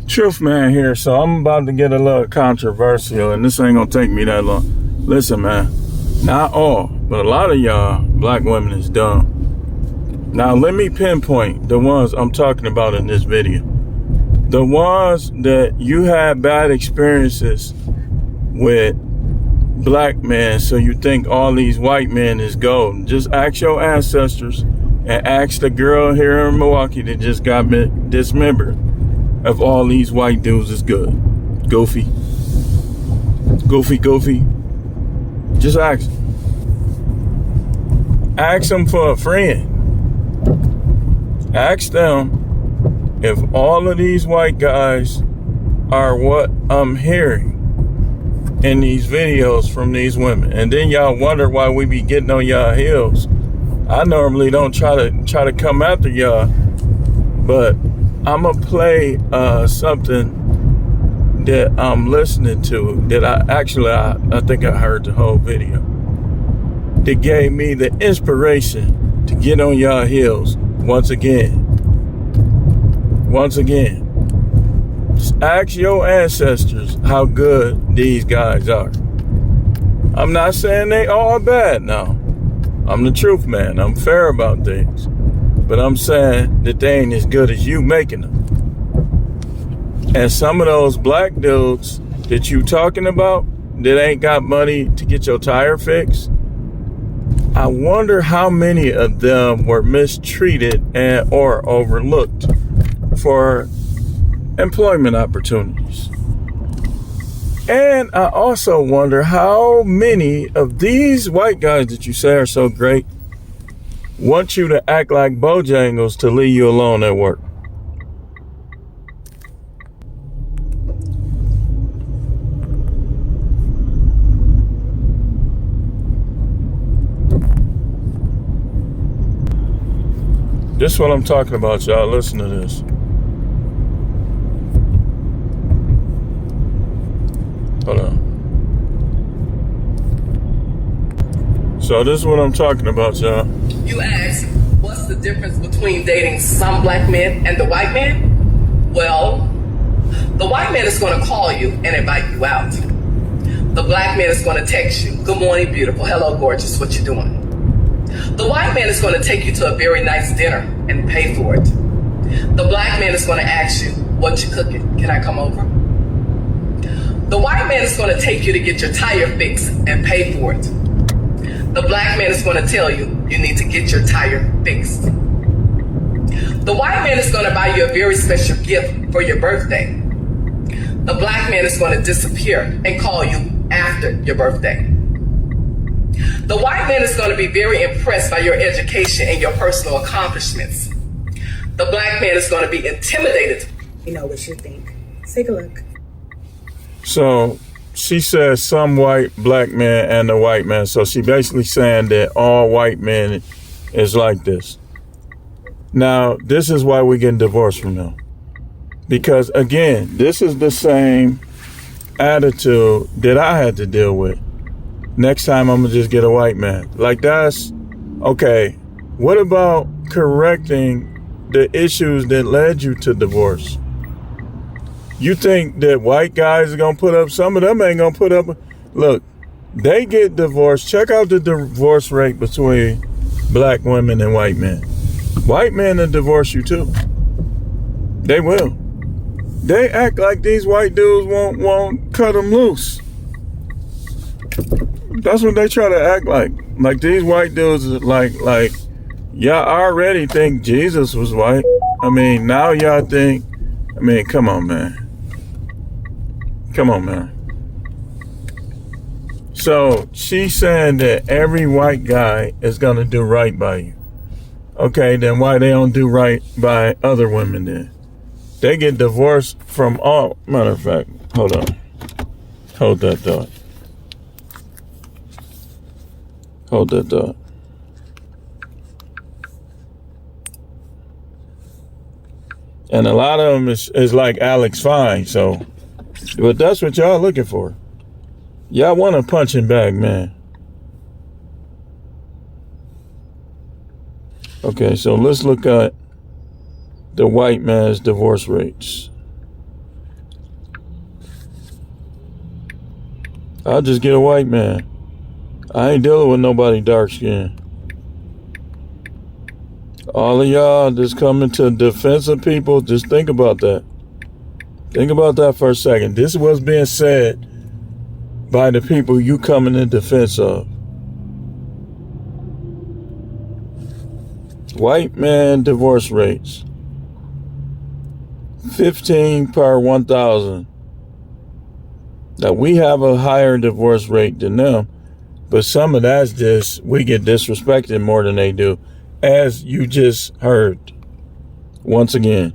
Truth man here, so I'm about to get a little controversial, and this ain't gonna take me that long. Listen, man, not all, but a lot of y'all black women is dumb. Now, let me pinpoint the ones I'm talking about in this video. The ones that you had bad experiences with black men, so you think all these white men is gold. Just ask your ancestors and ask the girl here in Milwaukee that just got dismembered if all these white dudes is good. Goofy. Just ask them. Ask them for a friend. Ask them if all of these white guys are what I'm hearing in these videos from these women. And then y'all wonder why we be getting on y'all heels. I normally don't try to come after y'all, but I'm gonna play something that I'm listening to that I think I heard the whole video that gave me the inspiration to get on y'all heels once again. Just ask your ancestors how good these guys are. I'm not saying they all bad now. I'm the truth man. I'm fair about things. But I'm saying that they ain't as good as you making them. And some of those black dudes that you talking about that ain't got money to get your tire fixed, I wonder how many of them were mistreated and or overlooked for employment opportunities. And I also wonder how many of these white guys that you say are so great want you to act like Bojangles to leave you alone at work. This is what I'm talking about, y'all. Listen to this. Hold on. So this is what I'm talking about, y'all. You ask, what's the difference between dating some black men and the white man? Well, the white man is going to call you and invite you out. The black man is going to text you, good morning, beautiful, hello, gorgeous, what you doing? The white man is going to take you to a very nice dinner and pay for it. The black man is going to ask you, what you cooking? Can I come over? The white man is going to take you to get your tire fixed and pay for it. The black man is going to tell you, you need to get your tire fixed. The white man is going to buy you a very special gift for your birthday. The black man is going to disappear and call you after your birthday. The white man is going to be very impressed by your education and your personal accomplishments. The black man is going to be intimidated. You know what you think. Take a look. So she says some white black man and the white man. So she basically saying that all white men is like this. Now, this is why we're getting divorced from them. Because again, this is the same attitude that I had to deal with. Next time I'm gonna just get a white man. Like that's, okay, what about correcting the issues that led you to divorce? You think that white guys are gonna put up, some of them ain't gonna put up, look, they get divorced. Check out the divorce rate between black women and white men. White men will divorce you too. They will. They act like these white dudes won't cut them loose. That's what they try to act like. Like these white dudes is like y'all already think Jesus was white. I mean, now y'all think, I mean, come on, man. So she's saying that every white guy is gonna do right by you. Okay, then why they don't do right by other women then? They get divorced from all, matter of fact, hold on. Hold that thought. And a lot of them is like Alex Fine, so, but that's what y'all looking for. Y'all want a punching bag, man. Okay, so let's look at the white man's divorce rates. I'll just get a white man. I ain't dealing with nobody dark skin. All of y'all just coming to defense of people, just think about that. Think about that for a second. This is what's being said by the people you coming in defense of. White man divorce rates. 15 per 1,000. Now we have a higher divorce rate than them, but some of that's just, we get disrespected more than they do. As you just heard, once again,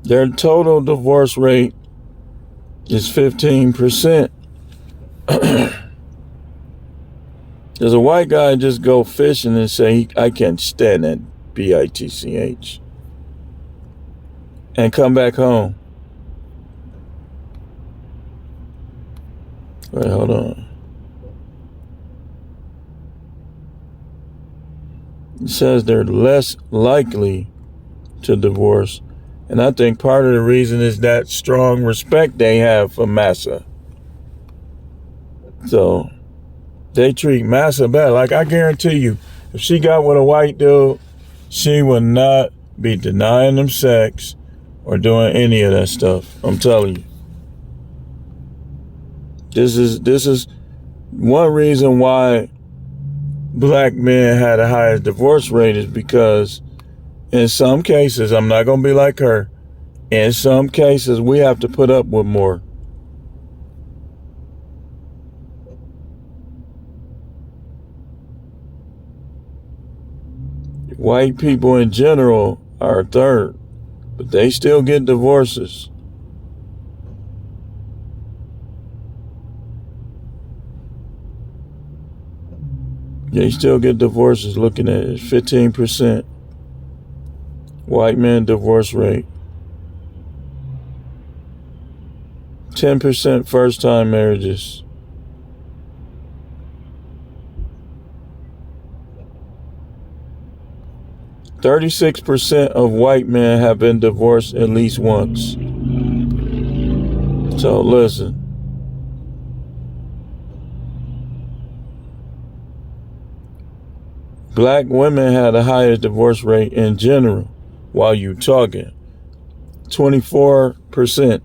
their total divorce rate is 15%. Does a white guy just go fishing and say, I can't stand that bitch, and come back home? Wait, hold on. It says they're less likely to divorce. And I think part of the reason is that strong respect they have for massa. So they treat massa bad. Like, I guarantee you, if she got with a white dude, she would not be denying them sex or doing any of that stuff. I'm telling you. This is one reason why black men had the highest divorce rate, is because in some cases, I'm not going to be like her, in some cases we have to put up with more. White people in general are third, but they still get divorces. They still get divorces. Looking at it, 15%. White man divorce rate. 10% first time marriages. 36% of white men have been divorced at least once. So listen. Black women had the highest divorce rate in general while you talking. 24%.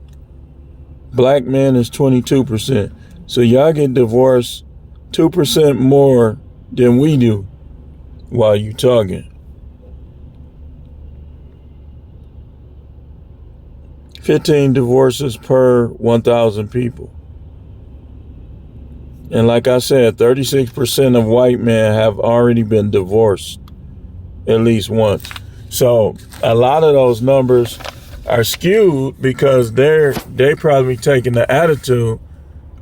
Black men is 22%. So y'all get divorced 2% more than we do while you talking. 15 divorces per 1,000 people. And like I said, 36% of white men have already been divorced at least once. So a lot of those numbers are skewed because they probably taking the attitude,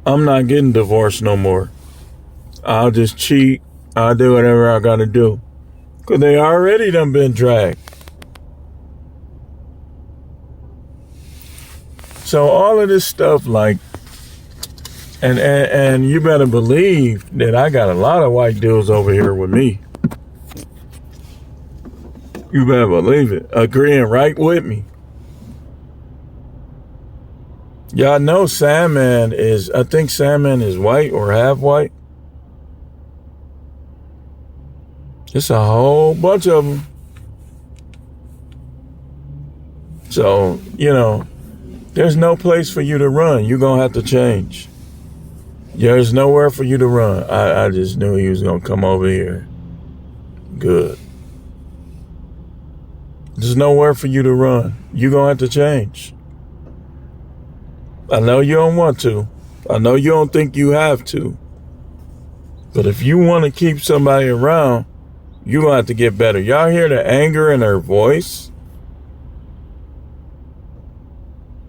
I'm not getting divorced no more. I'll just cheat. I'll do whatever I gotta do. Because they already done been dragged. So all of this stuff, like, and you better believe that I got a lot of white dudes over here with me. You better believe it. Agreeing right with me. Y'all know Sandman is, I think Sandman is white or half white. It's a whole bunch of them. So, you know, there's no place for you to run. You're going to have to change. There's nowhere for you to run. I just knew he was going to come over here. Good. There's nowhere for you to run. You're going to have to change. I know you don't want to. I know you don't think you have to. But if you want to keep somebody around, you're going to have to get better. Y'all hear the anger in her voice?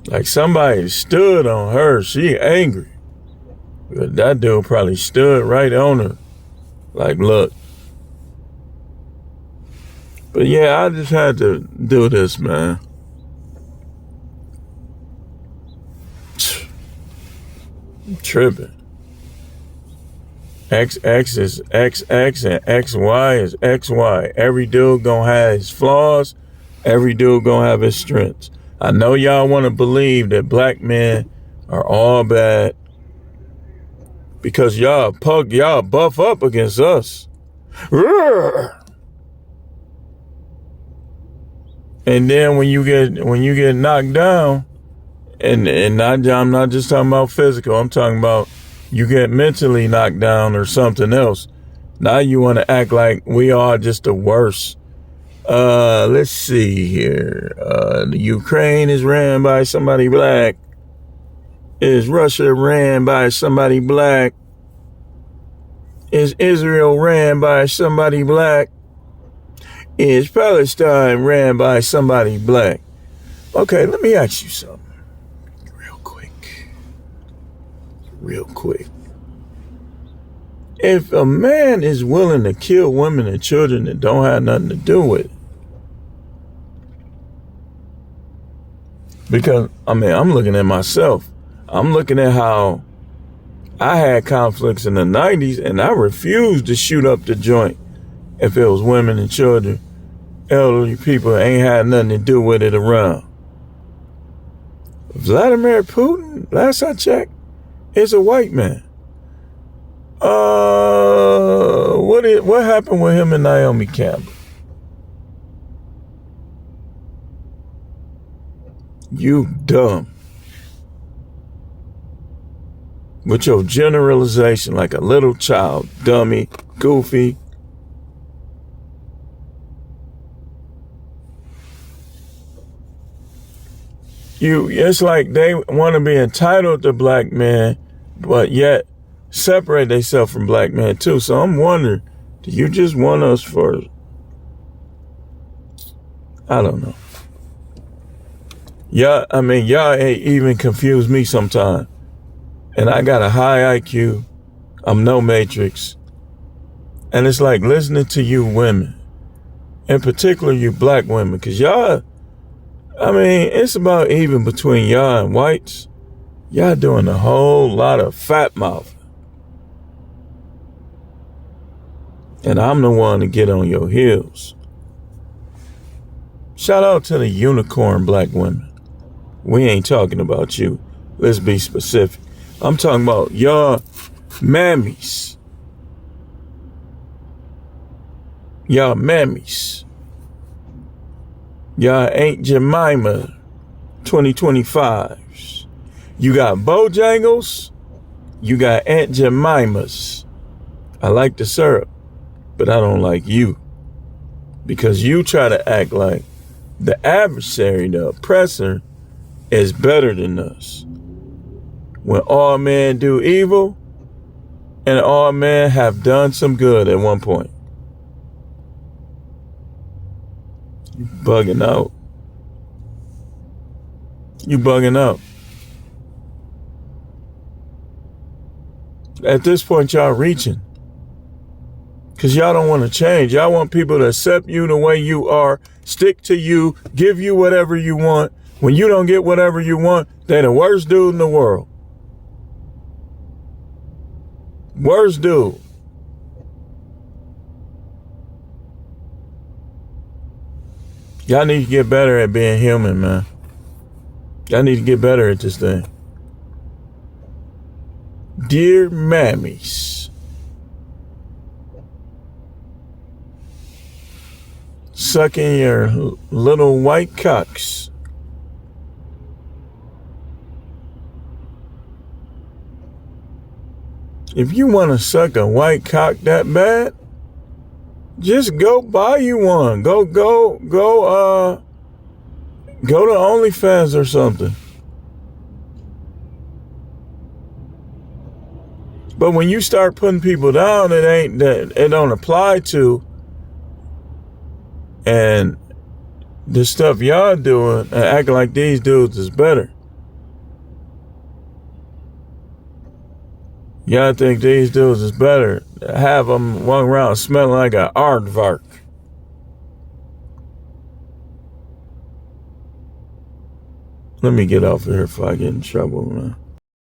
Like somebody stood on her. She angry. But that dude probably stood right on her. Like, look. But yeah, I just had to do this, man. I'm tripping. XX is XX and XY is XY. Every dude gonna have his flaws. Every dude gonna have his strengths. I know y'all want to believe that black men are all bad because y'all buff up against us. And then when you get knocked down, and I'm not just talking about physical, I'm talking about you get mentally knocked down or something else. Now you want to act like we are just the worst. Let's see here. The Ukraine is ran by somebody black. Is Russia ran by somebody black? Is Israel ran by somebody black? Is Palestine ran by somebody black? Okay, let me ask you something real quick. If a man is willing to kill women and children that don't have nothing to do with it, because, I'm looking at myself. I'm looking at how I had conflicts in the 90s and I refused to shoot up the joint if it was women and children, elderly people ain't had nothing to do with it around. Vladimir Putin, last I checked, is a white man. What happened with him and Naomi Campbell? You dumb. With your generalization like a little child, dummy, goofy. It's like they want to be entitled to black men, but yet separate themselves from black men too. So I'm wondering, do you just want us for, I don't know. Y'all ain't even confuse me sometimes. And I got a high IQ. I'm no matrix. And it's like listening to you women, in particular you black women, because y'all, it's about even between y'all and whites. Y'all doing a whole lot of fat mouth. And I'm the one to get on your heels. Shout out to the unicorn black women. We ain't talking about you. Let's be specific. I'm talking about y'all mammies. Y'all mammies. Y'all Aunt Jemima 2025s. You got Bojangles. You got Aunt Jemimas. I like the syrup, but I don't like you. Because you try to act like the adversary, the oppressor, is better than us. When all men do evil, and all men have done some good at one point. You bugging out. You bugging out. At this point, y'all reaching. Because y'all don't want to change. Y'all want people to accept you the way you are, stick to you, give you whatever you want. When you don't get whatever you want, they're the worst dude in the world. Worst dude. Y'all need to get better at being human, man. Y'all need to get better at this thing. Dear Mammies, sucking your little white cocks. If you want to suck a white cock that bad, just go buy you one. Go to OnlyFans or something. But when you start putting people down, it don't apply to, and the stuff y'all doing and acting like these dudes is better. Y'all think these dudes is better. Have them walking around smelling like an aardvark. Let me get off of here before I get in trouble, man.